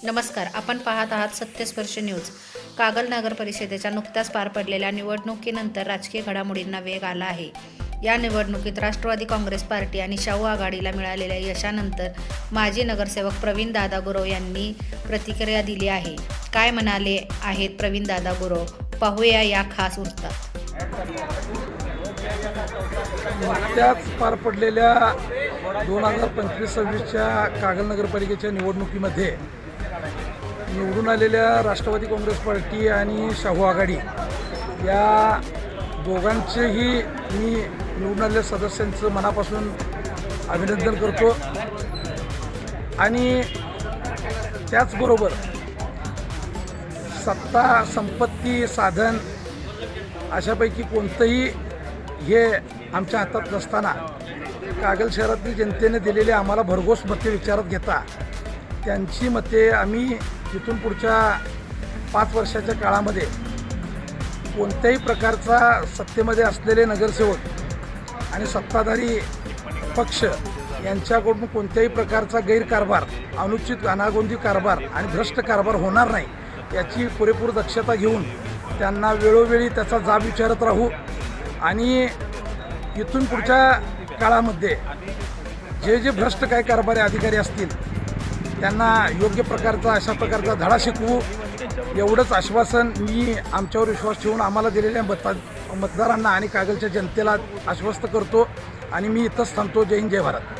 नमस्कार, आपण पाहत आहात सत्यस्पर्श न्यूज। कागल नगर परिषदेच्या नुकत्याच पार पडलेल्या निवडणुकीनंतर राजकीय घडामोडींना वेग आला आहे। या निवडणुकीत राष्ट्रवादी काँग्रेस पार्टी आणि शाहू आघाडीला मिळालेल्या यशानंतर माजी नगरसेवक प्रवीण दादा गुरव यांनी प्रतिक्रिया दिली आहे। काय म्हणाले आहेत प्रवीण दादा गुरव, पाहूया या खास वृत्तात। नुकत्याच पार पडलेल्या 2025-26च्या कागल नगरपालिकेच्या निवडणुकीमध्ये निवडून आलेल्या राष्ट्रवादी काँग्रेस पार्टी आणि शाहू आघाडी या दोघांचेही मी निवडून आलेल्या सदस्यांचं मनापासून अभिनंदन करतो आणि त्याचबरोबर सत्ता, संपत्ती, साधन अशापैकी कोणतंही हे आमच्या हातात नसताना कागल शहरातील जनतेने दिलेले आम्हाला भरघोस मते विचारात घेता त्यांची मते आम्ही इथून पुढच्या 5 वर्षाच्या काळामध्ये कोणत्याही प्रकारचा सत्तेमध्ये असलेले नगरसेवक आणि सत्ताधारी पक्ष यांच्याकडून कोणत्याही प्रकारचा गैरकारभार, अनुचित अनागोंदी कारभार आणि भ्रष्ट कारभार होणार नाही याची पुरेपूर दक्षता घेऊन त्यांना वेळोवेळी त्याचा जाब विचारत राहू आणि इथून पुढच्या काळामध्ये जे जे भ्रष्ट काय कारभारी अधिकारी असतील त्यांना योग्य प्रकारचा अशा प्रकारचा धडा शिकवू एवढंच आश्वासन मी आमच्यावर विश्वास ठेवून आम्हाला दिलेल्या मतदारांना आणि कागलच्या जनतेला आश्वस्त करतो आणि मी इथंच थांबतो। जय हिंद, जय भारत।